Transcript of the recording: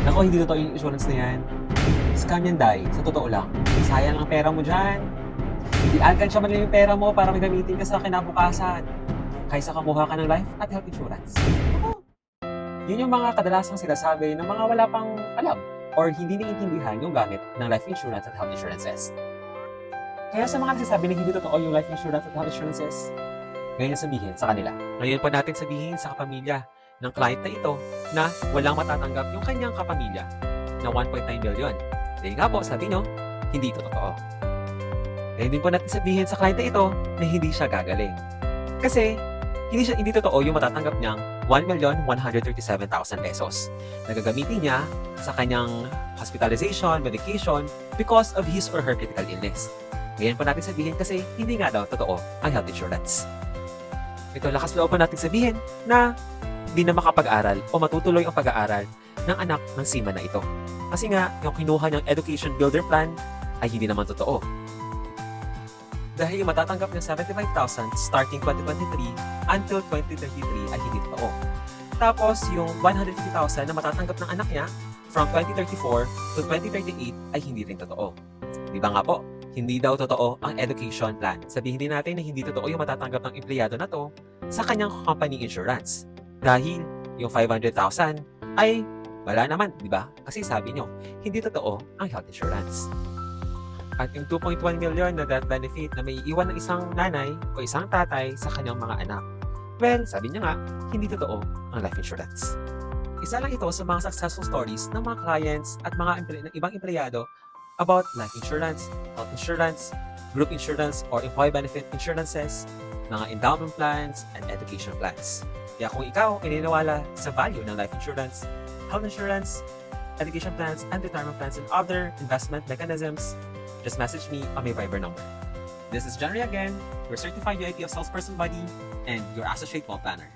Naku, hindi totoo yung insurance na yan. Scam yan, Day. Sa totoo lang. Sayang ang pera mo dyan. Ialkansya man lang yung pera mo para may gamitin ka sa kinabukasan. Kaysa kamuha ka ng life at health insurance. Naku, yun yung mga kadalasang sinasabi ng mga wala pang alam or hindi naiintindihan yung gamit ng life insurance at health insurances. Kaya sa mga nagsasabi na hindi totoo yung life insurance at health insurances, ngayon sabihin sa kanila. Ngayon pa natin sabihin sa kapamilya ng client na ito na walang matatanggap yung kanyang kapamilya na 1.9 million. Dahil nga po, sabi nyo, hindi ito totoo. Ngayon din po natin sabihin sa client na ito na hindi siya gagaling. Kasi hindi totoo yung matatanggap niyang 1,137,000 pesos na gagamitin niya sa kanyang hospitalization, medication because of his or her critical illness. Ngayon pa natin sabihin kasi hindi nga daw totoo ang health insurance. Ito lakas loob pa natin sabihin na hindi na makapag-aral o matutuloy ang pag-aaral ng anak ng seaman na ito. Kasi nga, yung kinuha niyang education builder plan ay hindi naman totoo. Dahil yung matatanggap ng 75,000 starting 2023 until 2033 ay hindi totoo. Tapos yung 150,000 na matatanggap ng anak niya from 2034 to 2038 ay hindi rin totoo. Di ba nga po? Hindi daw totoo ang education plan. Sabihin din natin na hindi totoo yung matatanggap ng empleyado na to sa kanyang company insurance. Dahil yung 500,000 ay wala naman, di ba? Kasi sabi nyo, hindi totoo ang health insurance. At yung 2.1 million na death benefit na may iwan ng isang nanay o isang tatay sa kanyang mga anak. Well, sabi niya nga, hindi totoo ang life insurance. Isa lang ito sa mga successful stories ng mga clients at mga ng ibang empleyado about life insurance, health insurance, group insurance or employee benefit insurances, mga endowment plans, and education plans. Kaya kung ikaw ay naniniwala sa value ng life insurance, health insurance, education plans, and retirement plans and other investment mechanisms, just message me on my Viber number. This is John Ray again, your certified UIP of salesperson buddy and your associate wealth planner.